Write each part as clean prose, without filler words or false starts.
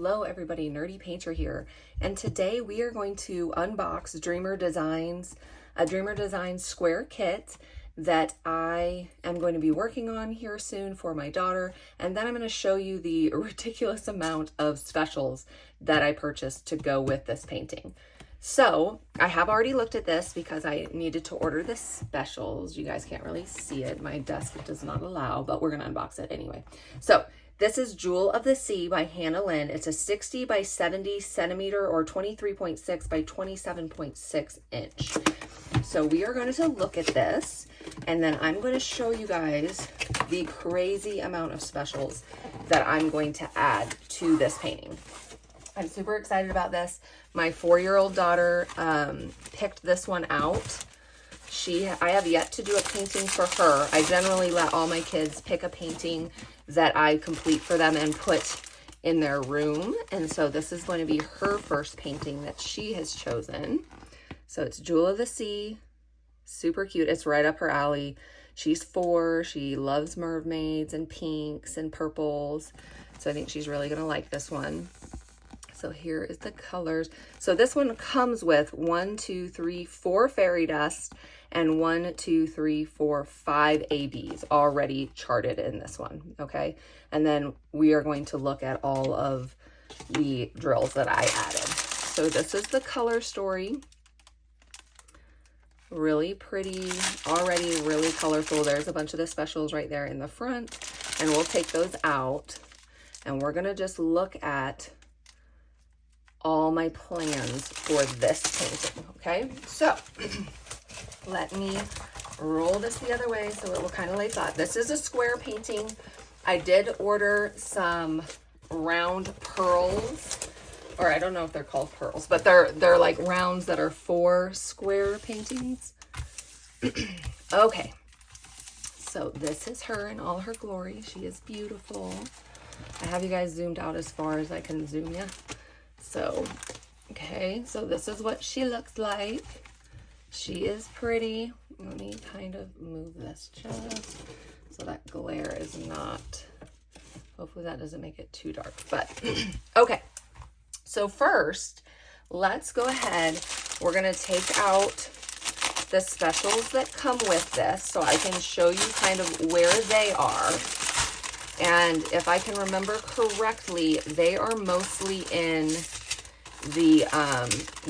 Hello everybody, Nerdy Painter here, and today we are going to unbox a Dreamer Designs square kit that I am going to be working on here soon for my daughter, and then I'm going to show you the ridiculous amount of specials that I purchased to go with this painting. So I have already looked at this because I needed to order the specials. You guys can't really see it, my desk does not allow, but we're going to unbox it anyway. So this is Jewel of the Sea by Hannah Lynn. It's a 60 by 70 centimeter or 23.6 by 27.6 inch. So we are going to look at this, and then I'm going to show you guys the crazy amount of specials that I'm going to add to this painting. I'm super excited about this. My 4-year-old daughter picked this one out. I have yet to do a painting for her. I generally let all my kids pick a painting that I complete for them and put in their room. And so this is going to be her first painting that she has chosen. So it's Jewel of the Sea, super cute. It's right up her alley. She's 4, she loves mermaids and pinks and purples. So I think she's really gonna like this one. So here is the colors. So this one comes with 1, 2, 3, 4 fairy dust and 1, 2, 3, 4, 5 ABs already charted in this one, okay? And then we are going to look at all of the drills that I added. So this is the color story. Really pretty, already really colorful. There's a bunch of the specials right there in the front, and we'll take those out, and we're gonna just look at all my plans for this painting, okay? So let me roll this the other way so it will kind of lay flat. This is a square painting. I did order some round pearls, or I don't know if they're called pearls, but they're like rounds that are for square paintings. Okay, so this is her in all her glory. She is beautiful. I have you guys zoomed out as far as I can zoom you. So, okay, so this is what she looks like. She is pretty. Let me kind of move this just so that glare is not, hopefully that doesn't make it too dark, but okay. So first, let's go ahead. We're gonna take out the specials that come with this so I can show you kind of where they are. And if I can remember correctly, they are mostly in the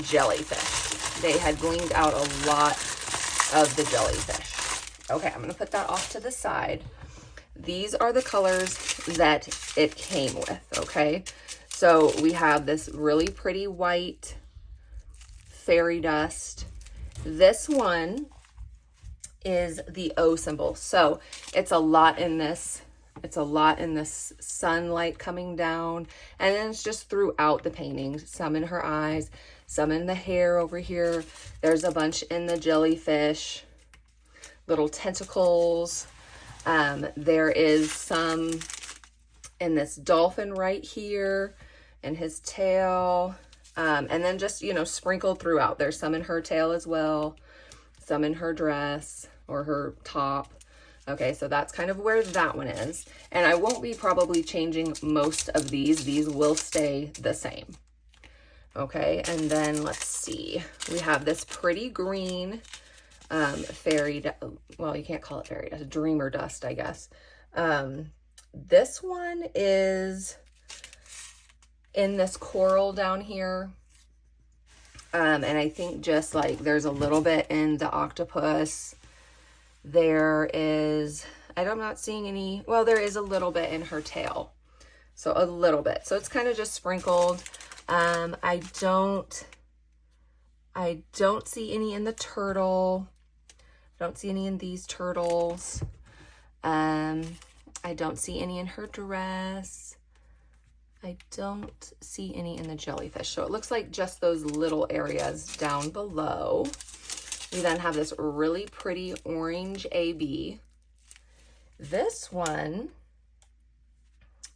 jellyfish. They had gleaned out a lot of the jellyfish. Okay, I'm gonna put that off to the side. These are the colors that it came with, okay? So we have this really pretty white fairy dust. This one is the O symbol. So it's a lot in this. It's a lot in this sunlight coming down, and then it's just throughout the painting. Some in her eyes, some in the hair over here. There's a bunch in the jellyfish, little tentacles. There is some in this dolphin right here and his tail. And then just, you know, sprinkled throughout. There's some in her tail as well, some in her dress or her top. Okay, so that's kind of where that one is. And I won't be probably changing most of these. These will stay the same. Okay, and then let's see. We have this pretty green well, you can't call it fairy dust, dreamer dust, I guess. This one is in this coral down here. And I think just like there's a little bit in the octopus. There is, I'm not seeing any, well, there is a little bit in her tail. So a little bit. So it's kind of just sprinkled. I don't see any in the turtle. Don't see any in these turtles. I don't see any in her dress. I don't see any in the jellyfish. So it looks like just those little areas down below. We then have this really pretty orange AB. This one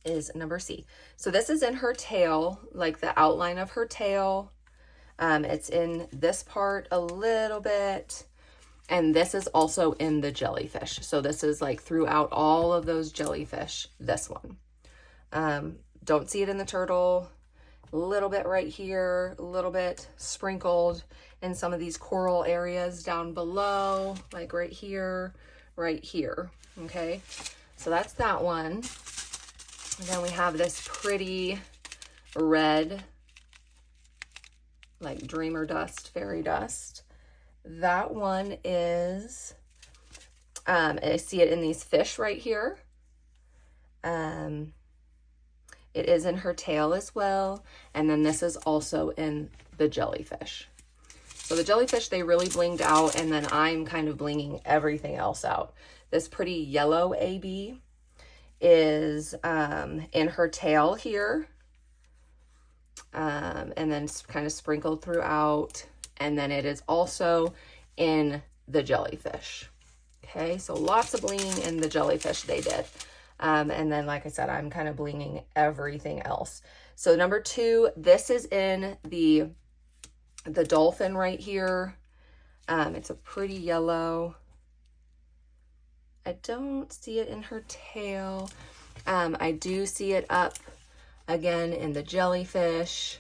is number C. So this is in her tail, like the outline of her tail. It's in this part a little bit. And this is also in the jellyfish. So this is like throughout all of those jellyfish, this one. Don't see it in the turtle. a little bit right here, a little bit sprinkled in some of these coral areas down below, like right here, okay? So that's that one. And then we have this pretty red, like dreamer dust, fairy dust. That one is, I see it in these fish right here. It is in her tail as well. And then this is also in the jellyfish. So the jellyfish, they really blinged out, and then I'm kind of blinging everything else out. This pretty yellow AB is in her tail here. And then kind of sprinkled throughout. And then it is also in the jellyfish. Okay, so lots of blinging in the jellyfish they did. And then, like I said, I'm kind of blinging everything else. So number 2, this is in the dolphin right here. It's a pretty yellow. I don't see it in her tail. I do see it up again in the jellyfish.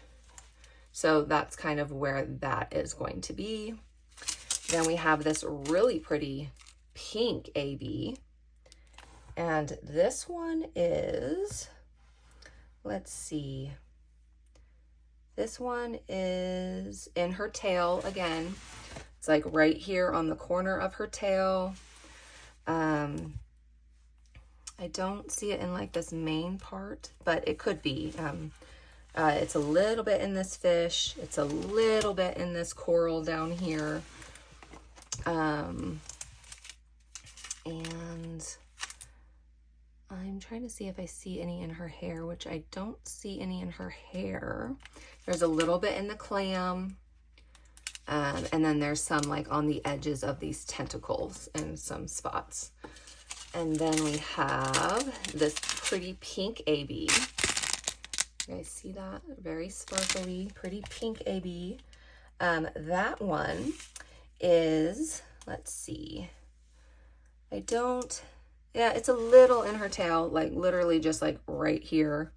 So that's kind of where that is going to be. Then we have this really pretty pink AB. And this one is, let's see. This one is in her tail again. It's like right here on the corner of her tail. I don't see it in like this main part, but it could be. It's a little bit in this fish. It's a little bit in this coral down here. And I'm trying to see if I see any in her hair, which I don't see any in her hair. There's a little bit in the clam. And then there's some like on the edges of these tentacles and some spots. And then we have this pretty pink AB. You guys see that? Very sparkly, pretty pink AB. That one is, let's see. Yeah, it's a little in her tail, like literally just like right here.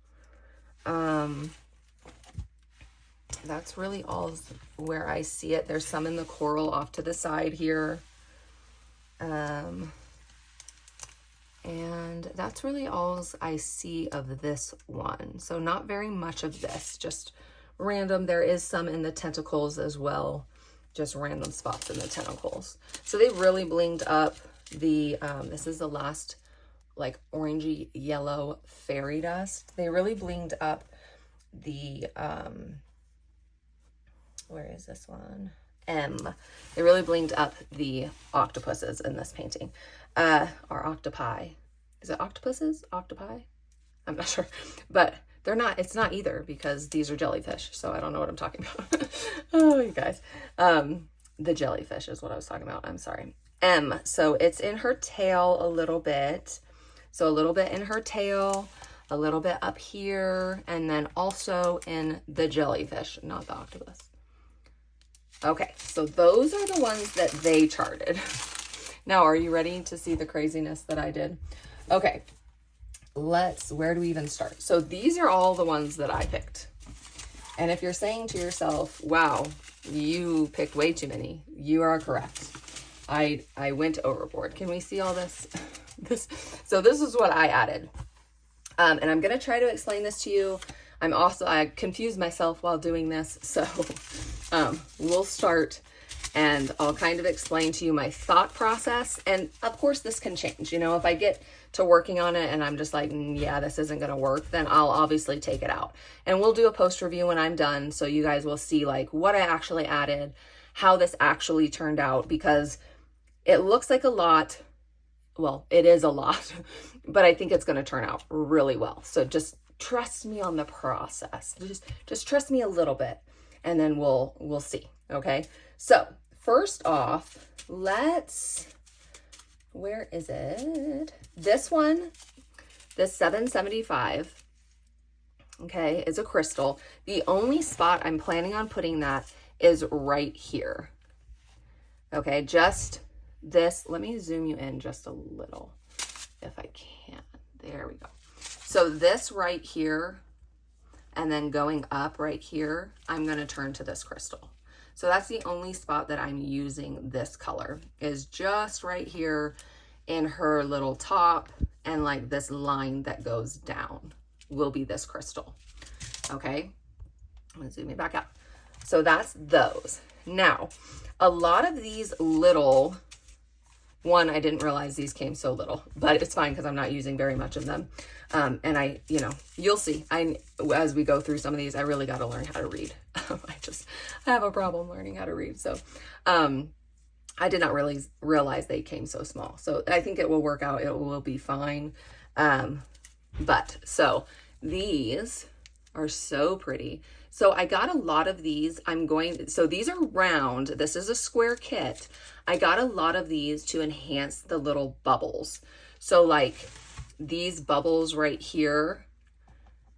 That's really all where I see it. There's some in the coral off to the side here. And that's really all I see of this one. So not very much of this, just random. There is some in the tentacles as well, just random spots in the tentacles. So they really blinged up the, this is the last like orangey yellow fairy dust. They really blinged up the, where is this one? M. They really blinged up the octopuses in this painting. Or octopi. Is it octopuses? Octopi? I'm not sure. But they're not, it's not either because these are jellyfish. So I don't know what I'm talking about. Oh, you guys. The jellyfish is what I was talking about. I'm sorry. M. So it's in her tail a little bit. So a little bit in her tail, a little bit up here, and then also in the jellyfish, not the octopus. Okay, so those are the ones that they charted. Now, are you ready to see the craziness that I did? Okay, where do we even start? So these are all the ones that I picked. And if you're saying to yourself, wow, you picked way too many, you are correct. I went overboard. Can we see all this? So this is what I added. And I'm going to try to explain this to you. I confused myself while doing this. So we'll start and I'll kind of explain to you my thought process. And of course this can change. You know, if I get to working on it and I'm just like, yeah, this isn't going to work, then I'll obviously take it out. And we'll do a post review when I'm done. So you guys will see like what I actually added, how this actually turned out, because it looks like a lot. Well, it is a lot, but I think it's going to turn out really well. So just trust me on the process. Just trust me a little bit and then we'll see. Okay. So first off, where is it? This one, this 775, okay, is a crystal. The only spot I'm planning on putting that is right here. Okay. Just this, let me zoom you in just a little if I can. There we go. So this right here, and then going up right here, I'm going to turn to this crystal. So that's the only spot that I'm using this color, is just right here in her little top, and like this line that goes down will be this crystal. Okay, I'm gonna zoom it back out. So that's those. Now, a lot of these little, one, I didn't realize these came so little, but it's fine because I'm not using very much of them. And I, you know, you'll see, as we go through some of these, I really got to learn how to read. I have a problem learning how to read. So, I did not really realize they came so small. So I think it will work out. It will be fine. But so these are so pretty. So I got a lot of these. So these are round. This is a square kit. I got a lot of these to enhance the little bubbles. So like these bubbles right here,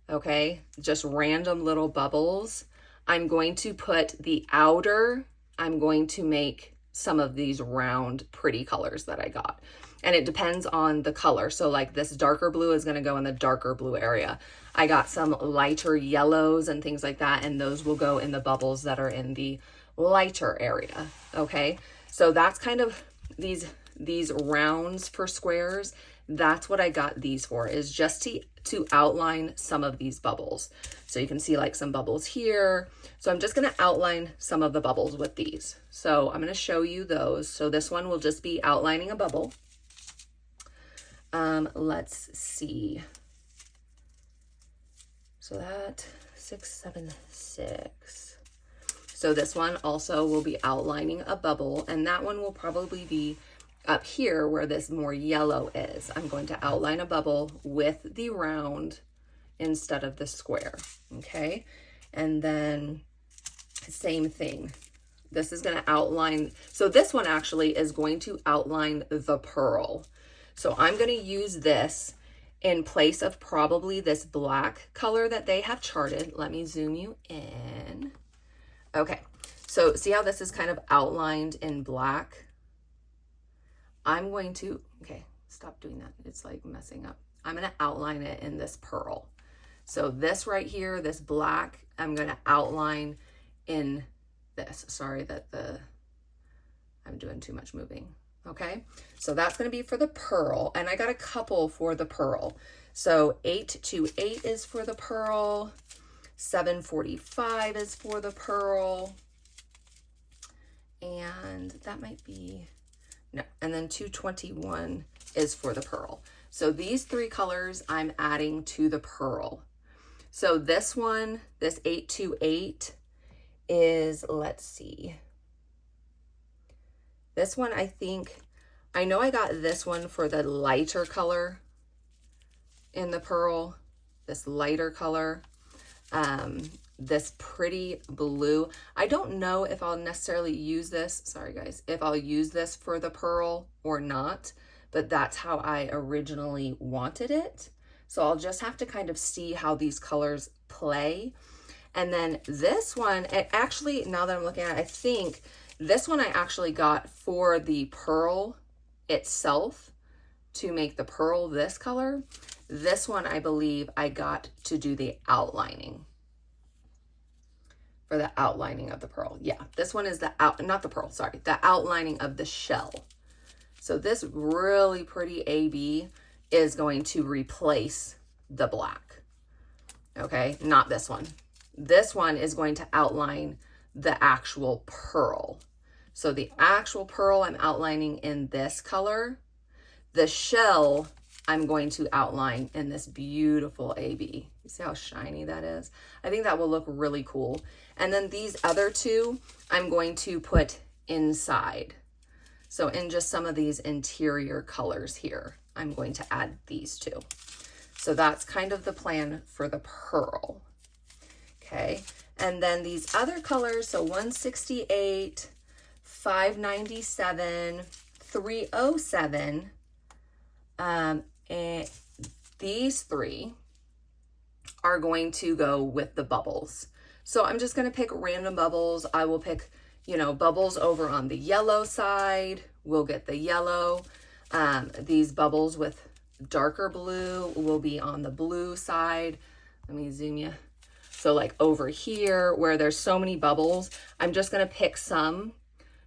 okay, just random little bubbles. I'm going to put the outer, I'm going to make some of these round pretty colors that I got. And it depends on the color. So like this darker blue is going to go in the darker blue area. I got some lighter yellows and things like that, and those will go in the bubbles that are in the lighter area. Okay, so that's kind of these rounds for squares. That's what I got these for, is just to outline some of these bubbles. So you can see like some bubbles here. So I'm just going to outline some of the bubbles with these. So I'm going to show you those. So this one will just be outlining a bubble. Let's see. So that 6, 7, 6. So this one also will be outlining a bubble, and that one will probably be up here where this more yellow is. I'm going to outline a bubble with the round instead of the square. Okay. And then same thing. This is going to outline. So this one actually is going to outline the pearl. So I'm going to use this in place of probably this black color that they have charted. Let me zoom you in. Okay. So see how this is kind of outlined in black? I'm going to, okay, stop doing that. It's like messing up. I'm going to outline it in this pearl. So this right here, this black, I'm going to outline in this. Sorry that I'm doing too much moving. Okay, so that's going to be for the pearl, and I got a couple for the pearl. So 828 is for the pearl, 745 is for the pearl, and that might be, no, and then 221 is for the pearl. So these three colors I'm adding to the pearl. So this one, this 828 is, let's see. This one, I know I got this one for the lighter color in the pearl, this lighter color, this pretty blue. I don't know if I'll necessarily use this, sorry guys, if I'll use this for the pearl or not, but that's how I originally wanted it. So I'll just have to kind of see how these colors play. And then this one, it actually, now that I'm looking at it, I think this one I actually got for the pearl itself to make the pearl this color. This one I believe I got to do the outlining. For the outlining of the pearl. Yeah, this one is the outlining of the shell. So this really pretty AB is going to replace the black. Okay, not this one. This one is going to outline the actual pearl. So the actual pearl I'm outlining in this color. The shell I'm going to outline in this beautiful AB. You see how shiny that is? I think that will look really cool. And then these other two, I'm going to put inside. So in just some of these interior colors here, I'm going to add these two. So that's kind of the plan for the pearl. Okay. And then these other colors, so 168, 597, 307, and these three are going to go with the bubbles. So I'm just going to pick random bubbles. I will pick, bubbles over on the yellow side. We'll get the yellow. These bubbles with darker blue will be on the blue side. Let me zoom you So like over here where there's so many bubbles, I'm just gonna pick some,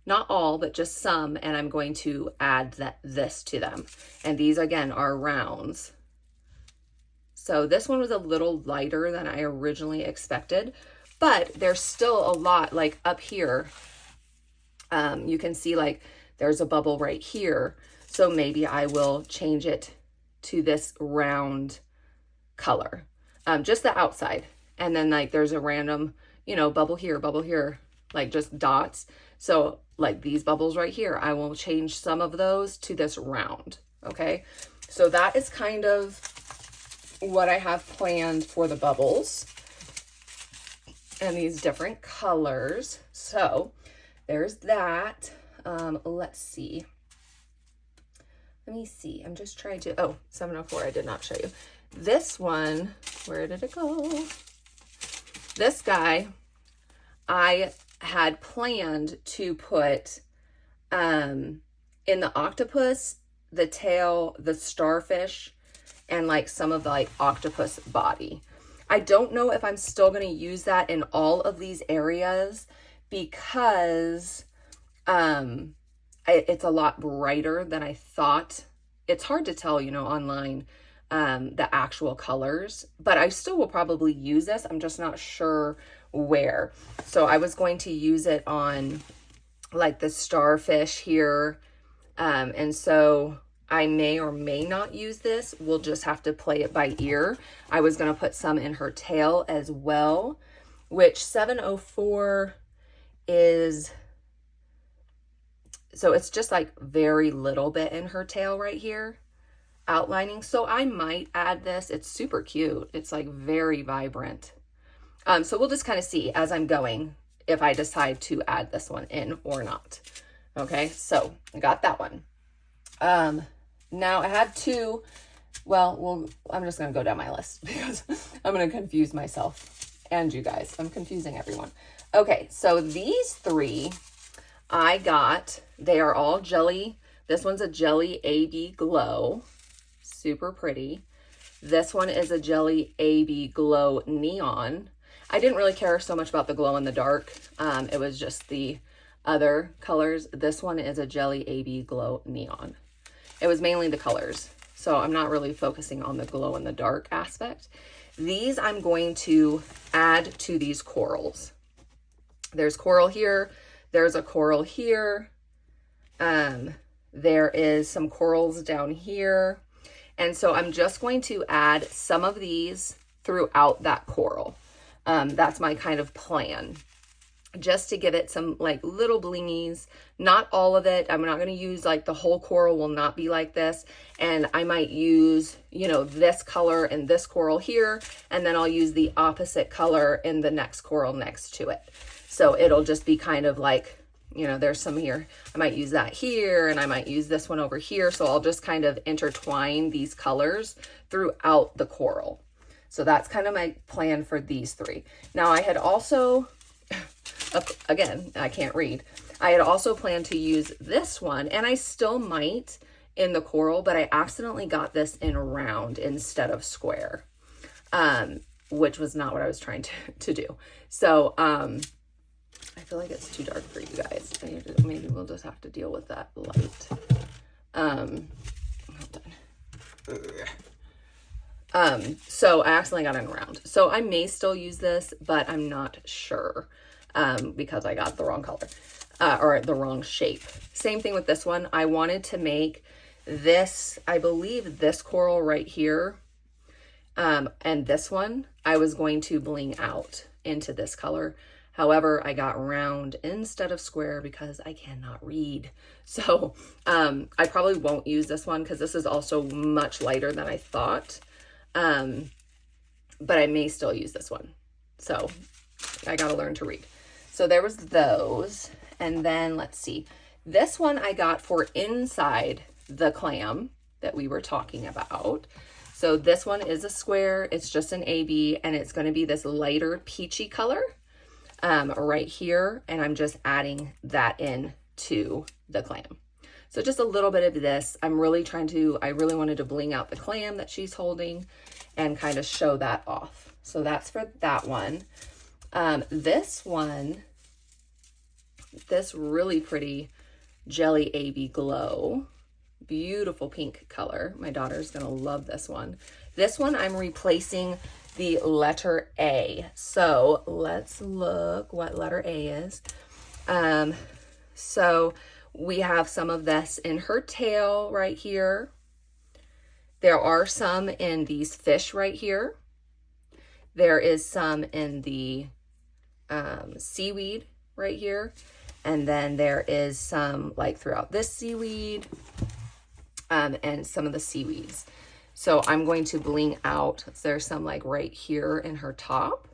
not all, but just some, and I'm going to add this to them. And these again are rounds. So this one was a little lighter than I originally expected, but there's still a lot like up here. You can see like there's a bubble right here. So maybe I will change it to this round color, just the outside. And then like there's a random, you know, bubble here, like just dots. So like these bubbles right here, I will change some of those to this round. Okay. So that is kind of what I have planned for the bubbles and these different colors. So there's that. Let's see. Let me see. I'm just trying to, oh, 704, I did not show you. This one, where did it go? This guy, I had planned to put in the octopus, the tail, the starfish, and like some of the like octopus body. I don't know if I'm still going to use that in all of these areas because it's a lot brighter than I thought. It's hard to tell, you know, online, the actual colors, but I still will probably use this. I'm just not sure where. So I was going to use it on like the starfish here. And so I may or may not use this. We'll just have to play it by ear. I was going to put some in her tail as well, which 704 is, so it's just like very little bit in her tail right here, outlining. So I might add this. It's super cute. It's like very vibrant. So we'll just kind of see as I'm going if I decide to add this one in or not. Okay, so I got that one. Now I had two. Well, I'm just going to go down my list because I'm going to confuse myself and you guys. I'm confusing everyone. Okay, so these three I got, they are all jelly. This one's a jelly AB glow. Super pretty. This one is a jelly AB glow neon. I didn't really care so much about the glow in the dark. It was just the other colors. This one is a jelly AB glow neon. It was mainly the colors. So I'm not really focusing on the glow in the dark aspect. These I'm going to add to these corals. There's coral here. There's a coral here. There is some corals down here. And so I'm just going to add some of these throughout that coral. That's my kind of plan, just to give it some like little blingies, not all of it. I'm not going to use like the whole coral will not be like this. And I might use, you know, this color in this coral here, and then I'll use the opposite color in the next coral next to it. So it'll just be kind of like, you know, there's some here. I might use that here, and I might use this one over here. So I'll just kind of intertwine these colors throughout the coral. So that's kind of my plan for these three. Now I had also, again, I can't read. I had also planned to use this one, and I still might in the coral, but I accidentally got this in round instead of square, which was not what I was trying to do. So, I feel like it's too dark for you guys. Maybe we'll just have to deal with that light. Hold on. So I accidentally got in round. So I may still use this, but I'm not sure, because I got the wrong color, or the wrong shape. Same thing with this one. I wanted to make this, I believe this coral right here, and this one, I was going to bling out into this color. However, I got round instead of square because I cannot read. So I probably won't use this one because this is also much lighter than I thought. But I may still use this one. So I got to learn to read. So there was those. And then let's see. This one I got for inside the clam that we were talking about. So this one is a square. It's just an AB, and it's going to be this lighter peachy color. Right here, and I'm just adding that in to the clam. So just a little bit of this. I really wanted to bling out the clam that she's holding and kind of show that off. So that's for that one. This one, this really pretty Jelly AB Glow, beautiful pink color. My daughter's gonna love this one. This one I'm replacing the letter A. So let's look what letter A is. So we have some of this in her tail right here. There are some in these fish right here. There is some in the seaweed right here. And then there is some like throughout this seaweed and some of the seaweeds. So I'm going to bling out. There's some like right here in her top.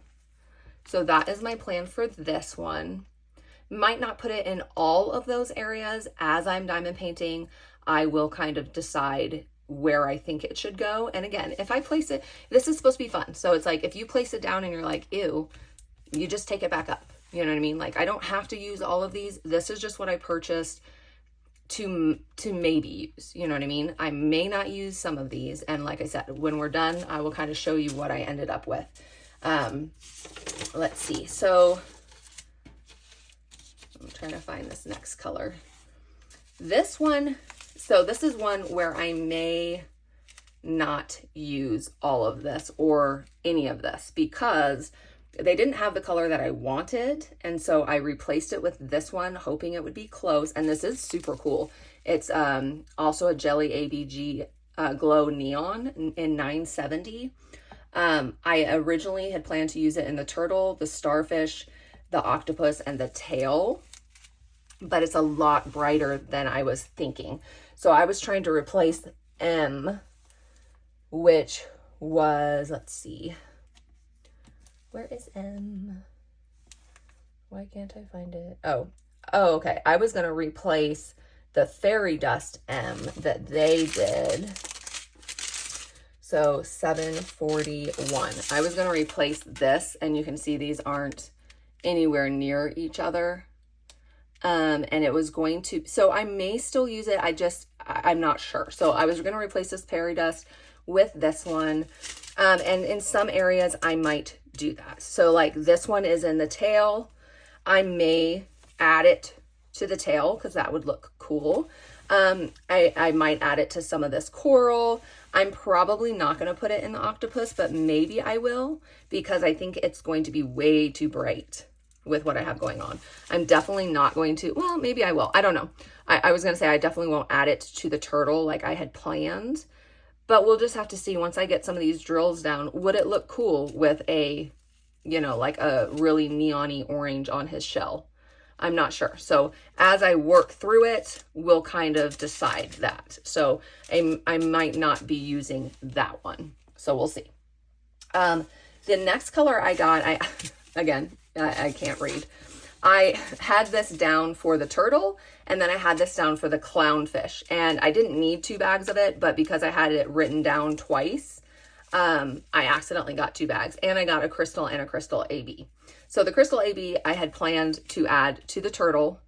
So that is my plan for this one. Might not put it in all of those areas. As I'm diamond painting, I will kind of decide where I think it should go. And again, if I place it, this is supposed to be fun. So it's like, if you place it down and you're like, ew, you just take it back up. You know what I mean? Like, I don't have to use all of these. This is just what I purchased to maybe use. You know what I mean? I may not use some of these. And like I said, when we're done, I will kind of show you what I ended up with. Let's see. So I'm trying to find this next color. This one, so this is one where I may not use all of this or any of this because they didn't have the color that I wanted. And so I replaced it with this one, hoping it would be close. And this is super cool. It's also a Jelly ABG Glow Neon in 970. I originally had planned to use it in the turtle, the starfish, the octopus, and the tail, but it's a lot brighter than I was thinking. So I was trying to replace M, which was, let's see, where is M? Why can't I find it? Oh, okay. I was going to replace the fairy dust M that they did. So 741. I was going to replace this, and you can see these aren't anywhere near each other. And it was going to, so I may still use it. I'm not sure. So I was going to replace this fairy dust with this one. And in some areas I might do that. So like this one is in the tail. I may add it to the tail because that would look cool. I might add it to some of this coral. I'm probably not going to put it in the octopus, but maybe I will because I think it's going to be way too bright with what I have going on. I'm definitely not going to, well, maybe I will. I don't know. I was going to say I definitely won't add it to the turtle like I had planned, but we'll just have to see once I get some of these drills down. Would it look cool with a, you know, like a really neon-y orange on his shell? I'm not sure. So as I work through it, we'll kind of decide that. So I might not be using that one. So we'll see. The next color I got, I can't read. I had this down for the turtle, and then I had this down for the clownfish. And I didn't need 2 bags of it, but because I had it written down twice, I accidentally got 2 bags, and I got a crystal and a crystal AB. So the crystal AB I had planned to add to the turtle.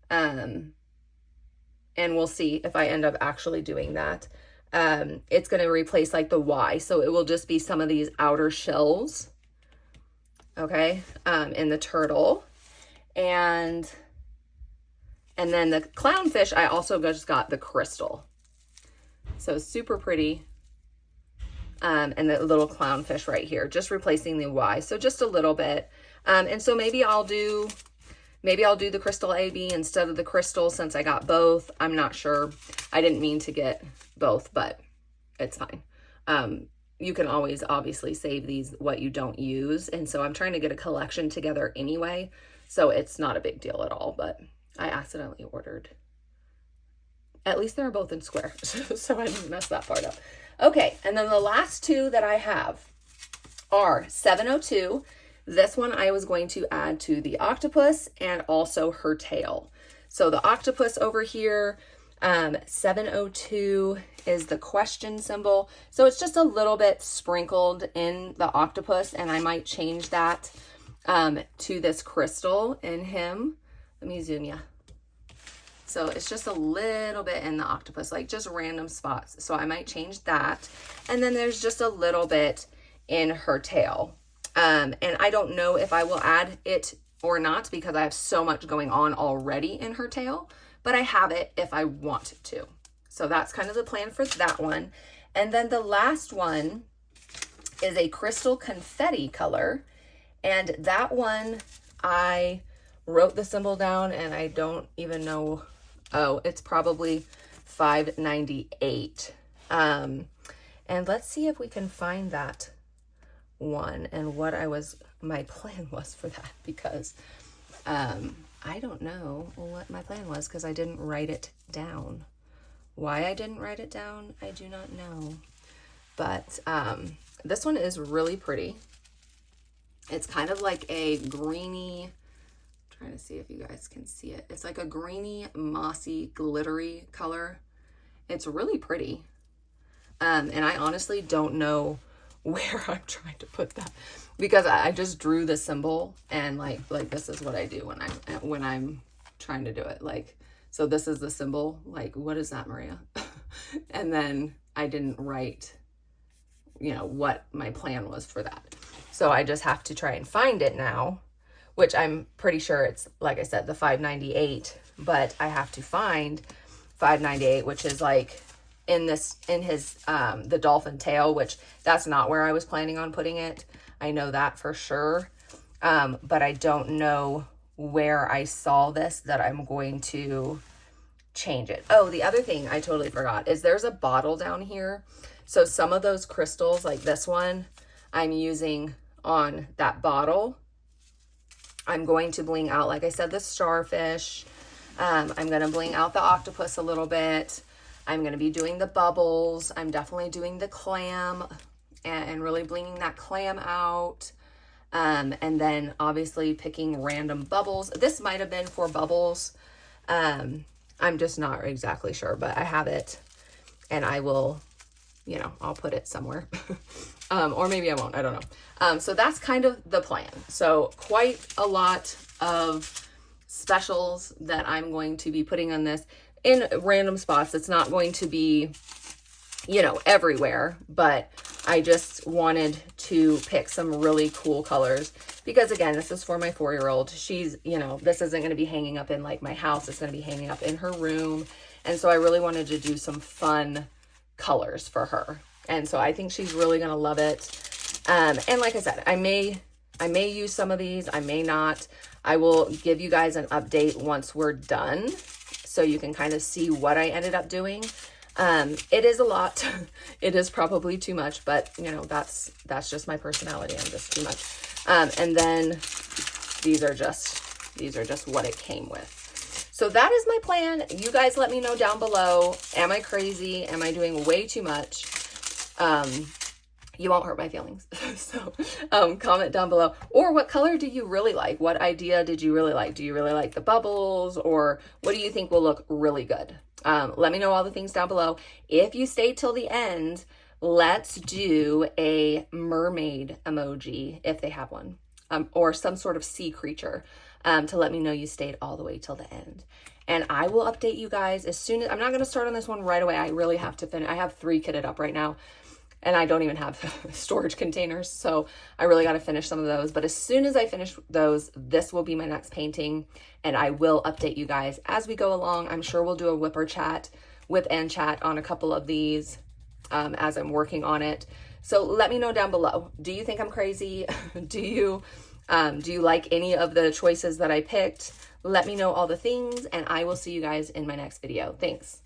And we'll see if I end up actually doing that. It's going to replace like the Y. So it will just be some of these outer shells. Okay. In the turtle. And then the clownfish, I also just got the crystal. So super pretty. And the little clownfish right here, just replacing the Y. So just a little bit. And so maybe I'll do the crystal AB instead of the crystal since I got both. I'm not sure. I didn't mean to get both, but it's fine. You can always obviously save these what you don't use. And so I'm trying to get a collection together anyway. So it's not a big deal at all, but I accidentally ordered. At least they're both in square. So I didn't mess that part up. Okay, and then the last 2 that I have are 702. This one I was going to add to the octopus and also her tail. So the octopus over here, 702 is the question symbol. So it's just a little bit sprinkled in the octopus, and I might change that to this crystal in him. Let me zoom ya. So it's just a little bit in the octopus, like just random spots. So I might change that. And then there's just a little bit in her tail. And I don't know if I will add it or not because I have so much going on already in her tail, but I have it if I want to. So that's kind of the plan for that one. And then the last one is a crystal confetti color. And that one, I wrote the symbol down and I don't even know. Oh, it's probably $5.98. And let's see if we can find that one and what my plan was for that, because I don't know what my plan was because I didn't write it down. Why I didn't write it down, I do not know. But this one is really pretty. It's kind of like a greeny, I'm trying to see if you guys can see it. It's like a greeny, mossy, glittery color. It's really pretty. And I honestly don't know where I'm trying to put that because I just drew the symbol and like this is what I do when I'm trying to do it. Like, so this is the symbol. Like, what is that, Maria? And then I didn't write, you know, what my plan was for that. So I just have to try and find it now, which I'm pretty sure it's, like I said, the $5.98, but I have to find $5.98, which is like in his, the dolphin tail, which that's not where I was planning on putting it. I know that for sure. But I don't know where I saw this that I'm going to change it. Oh, the other thing I totally forgot is there's a bottle down here. So some of those crystals, like this one, I'm using on that bottle. I'm going to bling out, like I said, the starfish. I'm going to bling out the octopus a little bit. I'm going to be doing the bubbles. I'm definitely doing the clam and really blinging that clam out. And then obviously picking random bubbles. This might have been for bubbles. I'm just not exactly sure, but I have it and I will, you know, I'll put it somewhere. Or maybe I won't, I don't know. So that's kind of the plan. So quite a lot of specials that I'm going to be putting on this in random spots. It's not going to be, you know, everywhere, but I just wanted to pick some really cool colors because again, this is for my 4-year-old. She's, you know, this isn't going to be hanging up in like my house. It's going to be hanging up in her room. And so I really wanted to do some fun colors for her. And so I think she's really going to love it. And like I said, I may use some of these, I may not. I will give you guys an update once we're done so you can kind of see what I ended up doing. It is a lot. It is probably too much, but you know, that's just my personality. I'm just too much. And then these are just what it came with. So that is my plan. You guys let me know down below. Am I crazy? Am I doing way too much? You won't hurt my feelings. So comment down below. Or what color do you really like? What idea did you really like? Do you really like the bubbles? Or what do you think will look really good? Let me know all the things down below. If you stay till the end, let's do a mermaid emoji if they have one, or some sort of sea creature, to let me know you stayed all the way till the end. And I will update you guys as soon as, I'm not going to start on this one right away. I really have to finish. I have 3 kitted up right now and I don't even have storage containers. So I really got to finish some of those. But as soon as I finish those, this will be my next painting and I will update you guys as we go along. I'm sure we'll do a whip and chat on a couple of these as I'm working on it. So let me know down below. Do you think I'm crazy? Do you like any of the choices that I picked? Let me know all the things and I will see you guys in my next video. Thanks.